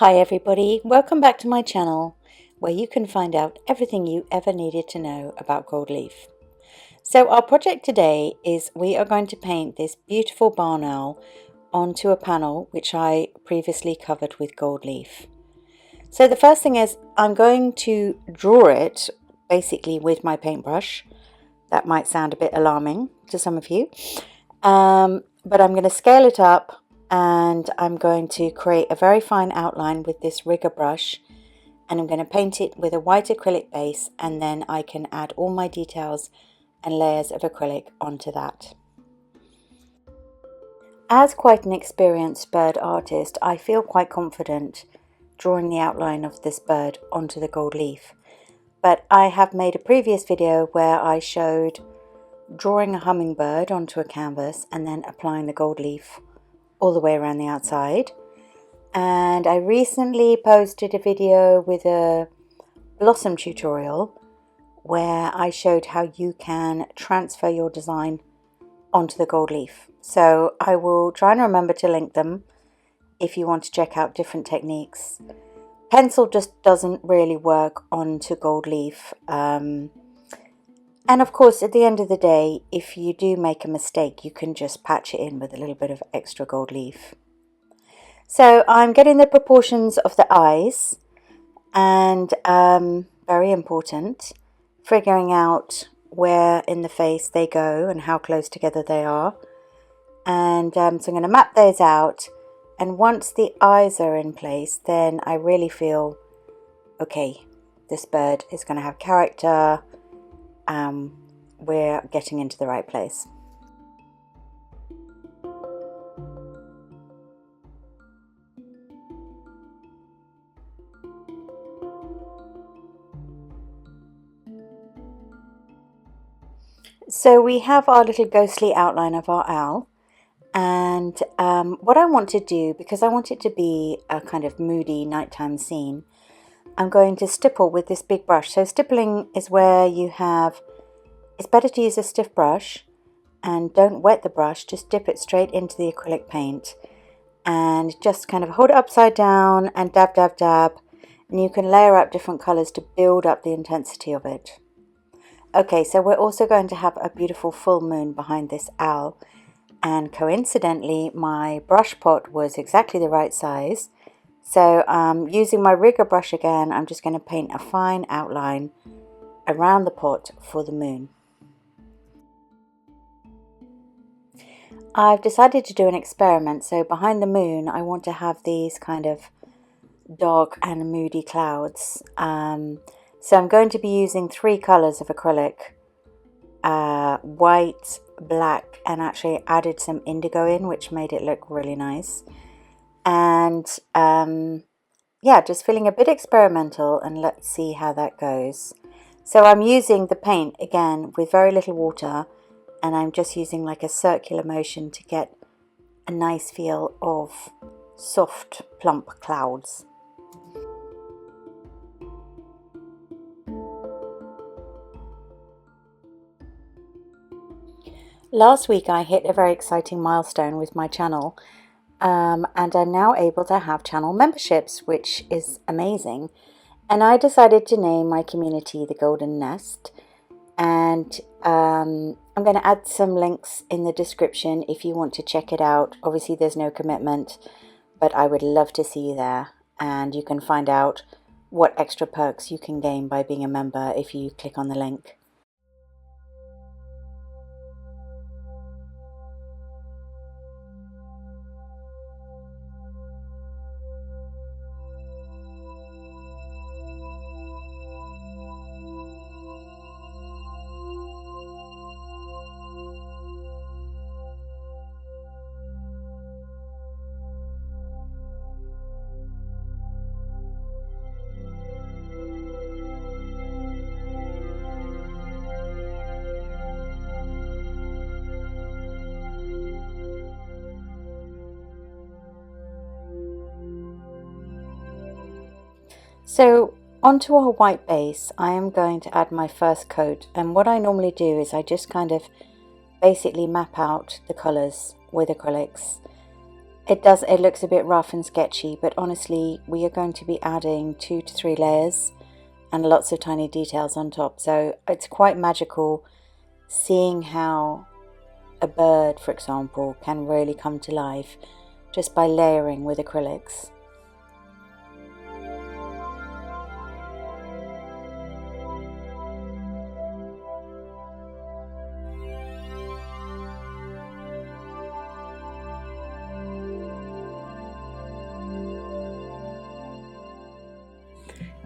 Hi everybody, welcome back to my channel where you can find out everything you ever needed to know about Goldleaf. So our project today is we are going to paint this beautiful barn owl onto a panel which I previously covered with Goldleaf. So the first thing is I'm going to draw it basically with my paintbrush. That might sound a bit alarming to some of you, but I'm going to scale it up. And I'm going to create a very fine outline with this rigger brush, and I'm going to paint it with a white acrylic base, and then I can add all my details and layers of acrylic onto that. As quite an experienced bird artist, I feel quite confident drawing the outline of this bird onto the gold leaf, but I have made a previous video where I showed drawing a hummingbird onto a canvas and then applying the gold leaf all the way around the outside. And I recently posted a video with a blossom tutorial where I showed how you can transfer your design onto the gold leaf. So I will try and remember to link them if you want to check out different techniques. Pencil just doesn't really work onto gold leaf. And of course, at the end of the day, if you do make a mistake, you can just patch it in with a little bit of extra gold leaf. So I'm getting the proportions of the eyes, and very important, figuring out where in the face they go and how close together they are. And so I'm going to map those out, and once the eyes are in place, then I really feel, okay, this bird is going to have character. We're getting into the right place. So we have our little ghostly outline of our owl, and what I want to do, because I want it to be a kind of moody nighttime scene, I'm going to stipple with this big brush. So stippling is where you have, it's better to use a stiff brush, and don't wet the brush, just dip it straight into the acrylic paint and just kind of hold it upside down and dab, dab, dab, and you can layer up different colors to build up the intensity of it. Okay, so we're also going to have a beautiful full moon behind this owl, and coincidentally my brush pot was exactly the right size. So using my rigger brush again, I'm just going to paint a fine outline around the pot for the moon. I've decided to do an experiment, so behind the moon I want to have these kind of dark and moody clouds. So I'm going to be using 3 colours of acrylic, white, black, and actually added some indigo in, which made it look really nice. And yeah, just feeling a bit experimental, and let's see how that goes. So I'm using the paint again with very little water, and I'm just using like a circular motion to get a nice feel of soft, plump clouds. Last week I hit a very exciting milestone with my channel, and I'm now able to have channel memberships, which is amazing. And I decided to name my community the Golden Nest, and I'm going to add some links in the description if you want to check it out. Obviously there's no commitment, but I would love to see you there, and you can find out what extra perks you can gain by being a member if you click on the link. So onto our white base, I am going to add my first coat, and what I normally do is I just kind of basically map out the colours with acrylics. It looks a bit rough and sketchy, but honestly we are going to be adding 2 to 3 layers and lots of tiny details on top, so it's quite magical seeing how a bird, for example, can really come to life just by layering with acrylics.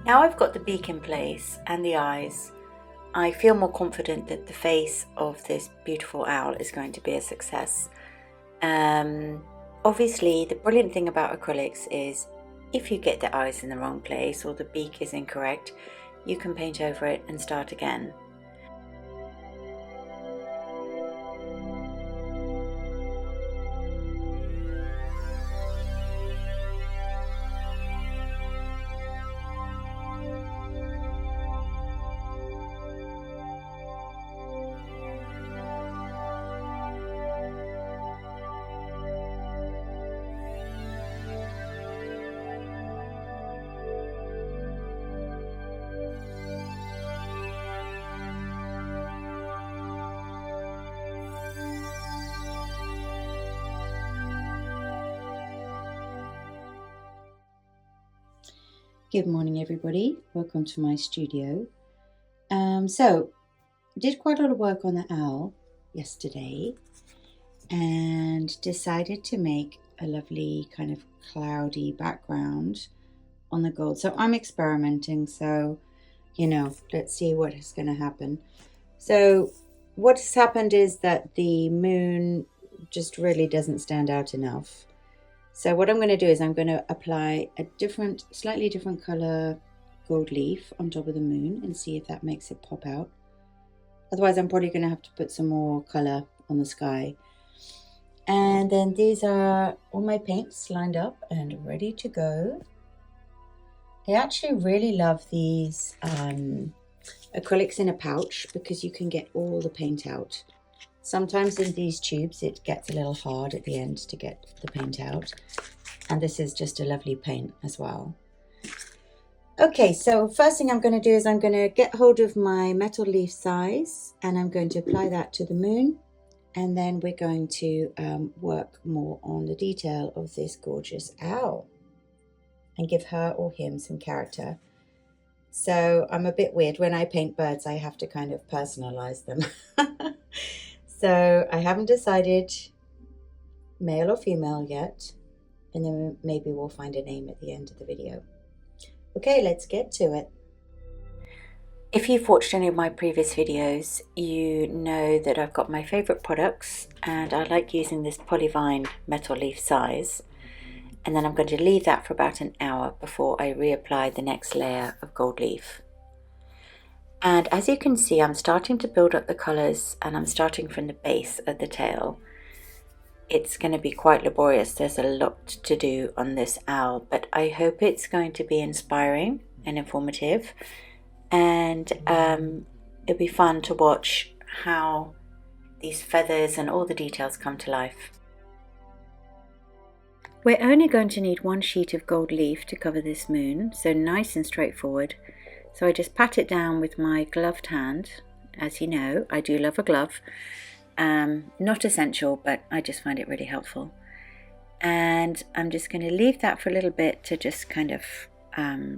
Now I've got the beak in place and the eyes, I feel more confident that the face of this beautiful owl is going to be a success. Obviously, the brilliant thing about acrylics is if you get the eyes in the wrong place or the beak is incorrect, you can paint over it and start again. Good morning everybody, welcome to my studio. So did quite a lot of work on the owl yesterday and decided to make a lovely kind of cloudy background on the gold. So I'm experimenting, so let's see what is going to happen. So what has happened is that the moon just really doesn't stand out enough. So what I'm going to do is I'm going to apply a slightly different color gold leaf on top of the moon and see if that makes it pop out. Otherwise I'm probably going to have to put some more color on the sky. And then these are all my paints lined up and ready to go. I actually really love these acrylics in a pouch because you can get all the paint out. Sometimes in these tubes it gets a little hard at the end to get the paint out, and this is just a lovely paint as well. Okay, so first thing I'm going to do is I'm going to get hold of my metal leaf size and I'm going to apply that to the moon, and then we're going to work more on the detail of this gorgeous owl and give her or him some character. So I'm a bit weird. When I paint birds, I have to kind of personalize them. So I haven't decided male or female yet, and then maybe we'll find a name at the end of the video. Okay, let's get to it. If you've watched any of my previous videos, you know that I've got my favorite products and I like using this polyvine metal leaf size. And then I'm going to leave that for about an hour before I reapply the next layer of gold leaf. And as you can see, I'm starting to build up the colors and I'm starting from the base of the tail. It's going to be quite laborious. There's a lot to do on this owl, but I hope it's going to be inspiring and informative, and it'll be fun to watch how these feathers and all the details come to life. We're only going to need 1 sheet of gold leaf to cover this moon, so nice and straightforward. So I just pat it down with my gloved hand. As you know, I do love a glove. Not essential, but I just find it really helpful. And I'm just going to leave that for a little bit to just kind of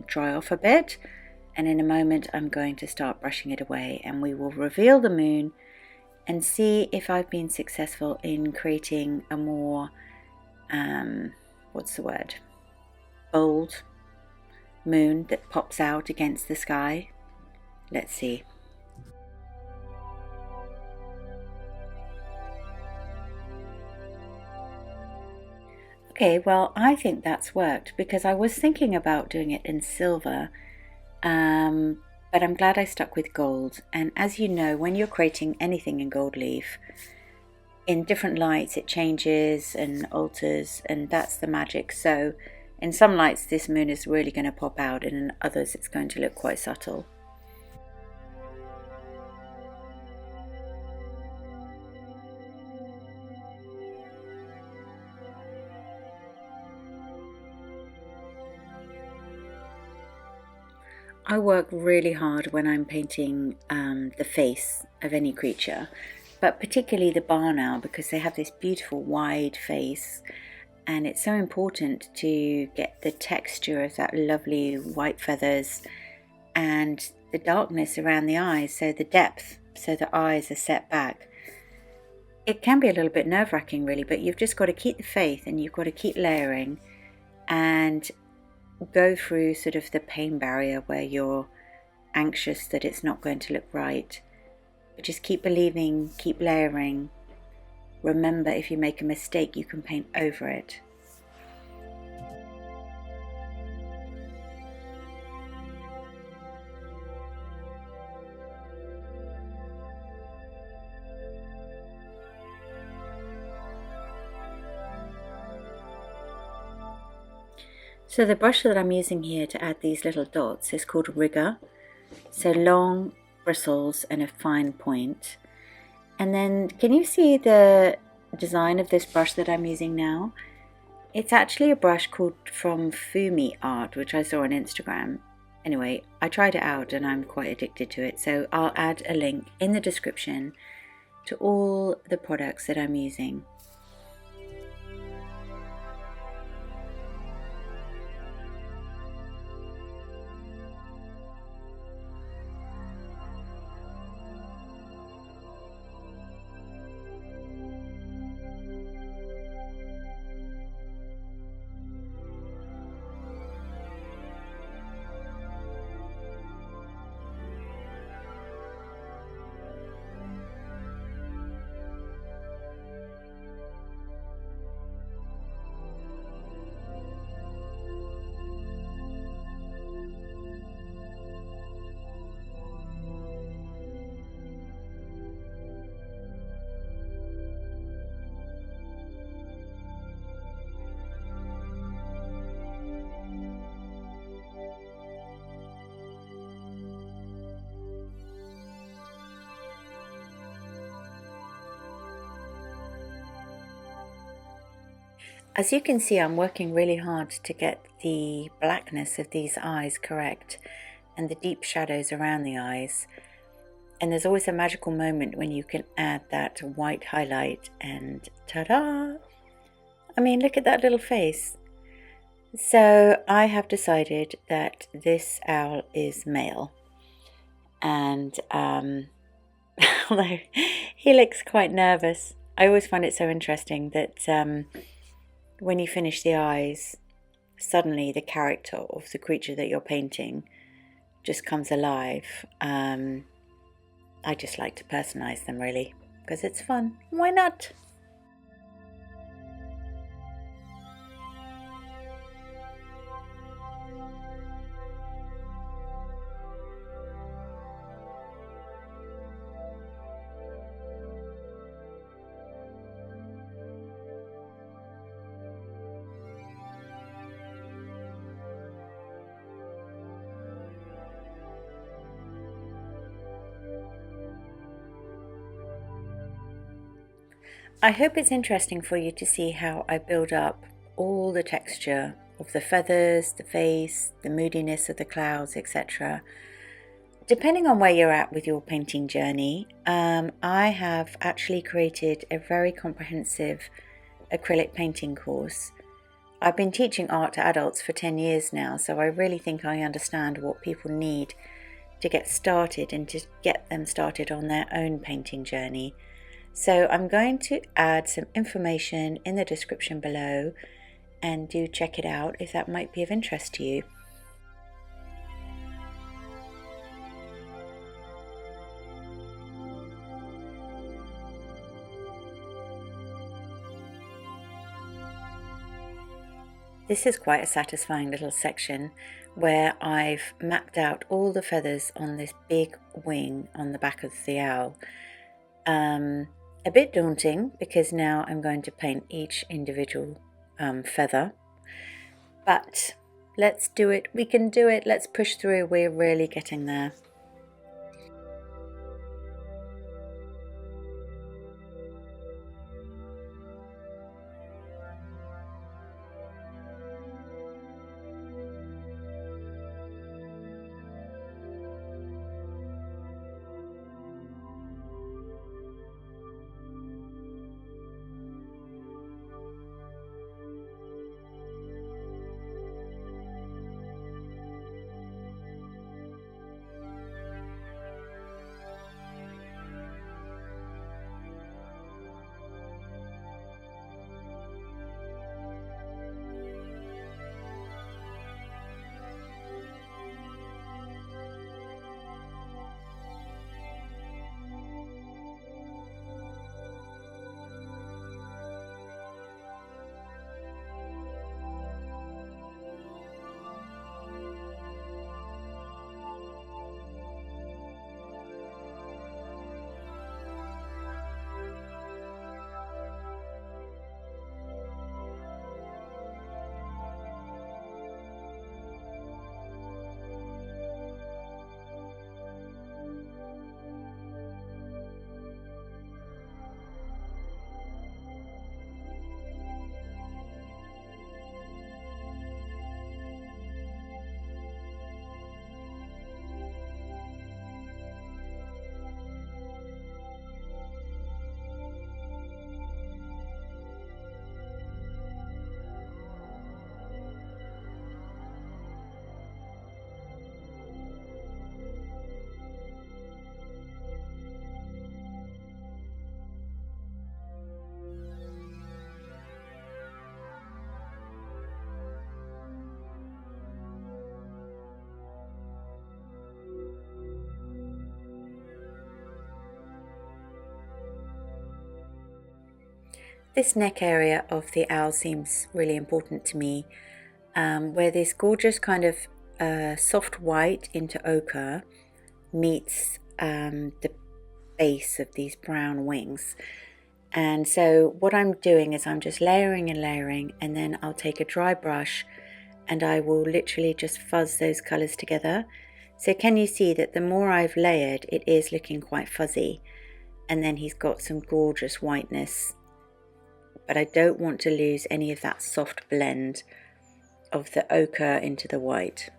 dry off a bit. And in a moment, I'm going to start brushing it away and we will reveal the moon and see if I've been successful in creating a more, bold moon that pops out against the sky. Let's see. Okay, well, I think that's worked because I was thinking about doing it in silver, but I'm glad I stuck with gold. And as you know, when you're creating anything in gold leaf, in different lights it changes and alters, and that's the magic. So in some lights this moon is really going to pop out, and in others it's going to look quite subtle. I work really hard when I'm painting the face of any creature, but particularly the barn owl, because they have this beautiful wide face, and it's so important to get the texture of that lovely white feathers and the darkness around the eyes, so the depth, so the eyes are set back. It can be a little bit nerve-wracking really, but you've just got to keep the faith and you've got to keep layering and go through sort of the pain barrier where you're anxious that it's not going to look right. But just keep believing, keep layering. Remember, if you make a mistake, you can paint over it. So the brush that I'm using here to add these little dots is called rigger. So long bristles and a fine point. And then can you see the design of this brush that I'm using now? It's actually a brush called from Fumi Art, which I saw on Instagram. Anyway, I tried it out and I'm quite addicted to it, so I'll add a link in the description to all the products that I'm using. As you can see, I'm working really hard to get the blackness of these eyes correct and the deep shadows around the eyes. And there's always a magical moment when you can add that white highlight and ta-da! I mean, look at that little face. So I have decided that this owl is male. And although he looks quite nervous, I always find it so interesting that when you finish the eyes, suddenly the character of the creature that you're painting just comes alive. I just like to personalize them really, because it's fun. Why not? I hope it's interesting for you to see how I build up all the texture of the feathers, the face, the moodiness of the clouds, etc. Depending on where you're at with your painting journey, I have actually created a very comprehensive acrylic painting course. I've been teaching art to adults for 10 years now, so I really think I understand what people need to get started and to get them started on their own painting journey. So I'm going to add some information in the description below, and do check it out if that might be of interest to you. This is quite a satisfying little section where I've mapped out all the feathers on this big wing on the back of the owl. A bit daunting because now I'm going to paint each individual feather, but let's do it. We can do it. Let's push through. We're really getting there. This neck area of the owl seems really important to me, where this gorgeous kind of soft white into ochre meets the base of these brown wings. And so what I'm doing is I'm just layering and layering, and then I'll take a dry brush and I will literally just fuzz those colours together. So can you see that the more I've layered, it is looking quite fuzzy, and then he's got some gorgeous whiteness, but I don't want to lose any of that soft blend of the ochre into the white.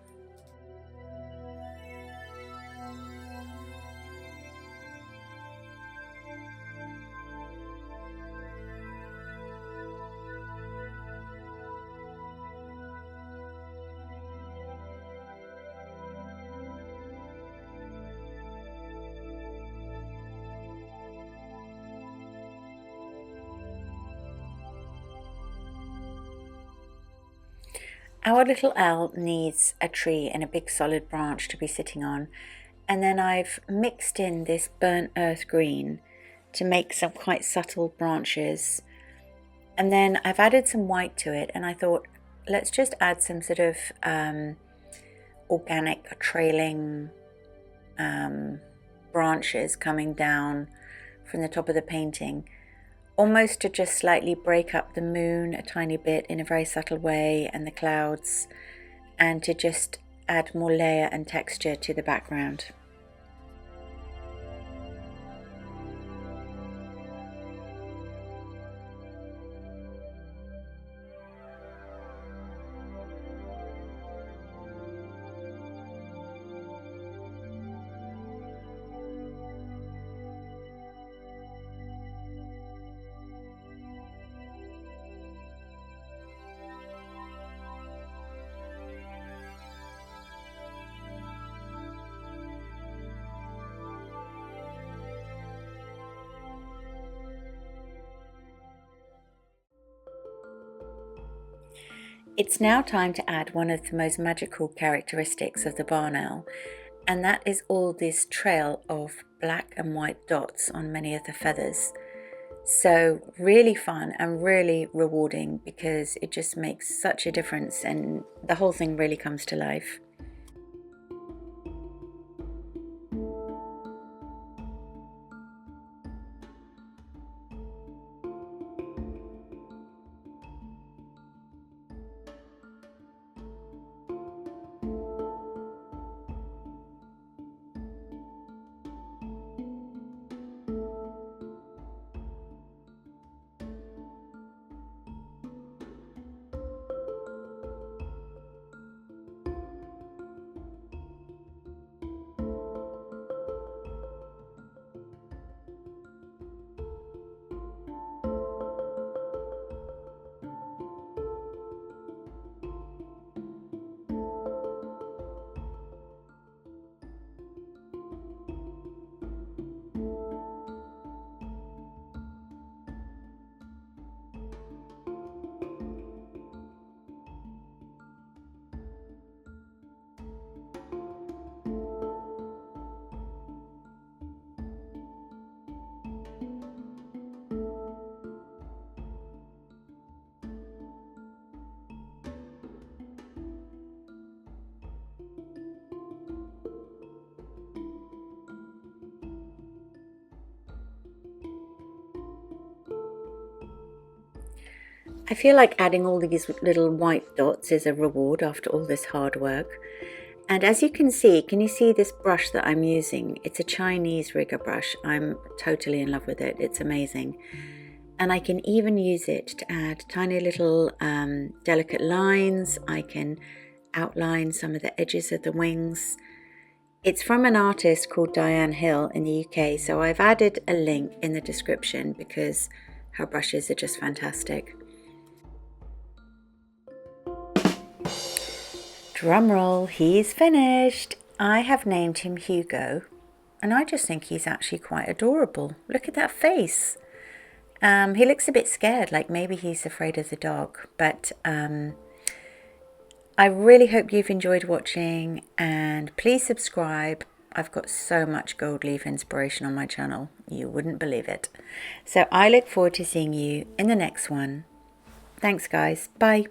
Our little owl needs a tree and a big solid branch to be sitting on, and then I've mixed in this burnt earth green to make some quite subtle branches, and then I've added some white to it, and I thought let's just add some sort of organic trailing branches coming down from the top of the painting, almost to just slightly break up the moon a tiny bit in a very subtle way and the clouds, and to just add more layer and texture to the background. It's now time to add one of the most magical characteristics of the barn owl, and that is all this trail of black and white dots on many of the feathers. So really fun and really rewarding, because it just makes such a difference and the whole thing really comes to life. I feel like adding all these little white dots is a reward after all this hard work. And as you can see, can you see this brush that I'm using? It's a Chinese rigger brush. I'm totally in love with it. It's amazing. And I can even use it to add tiny little delicate lines. I can outline some of the edges of the wings. It's from an artist called Diane Hill in the UK, so I've added a link in the description because her brushes are just fantastic. Drumroll, he's finished. I have named him Hugo, and I just think he's actually quite adorable. Look at that face. He looks a bit scared, like maybe he's afraid of the dog, but I really hope you've enjoyed watching, and please subscribe, I've got so much gold leaf inspiration on my channel, you wouldn't believe it. So I look forward to seeing you in the next one. Thanks guys, bye.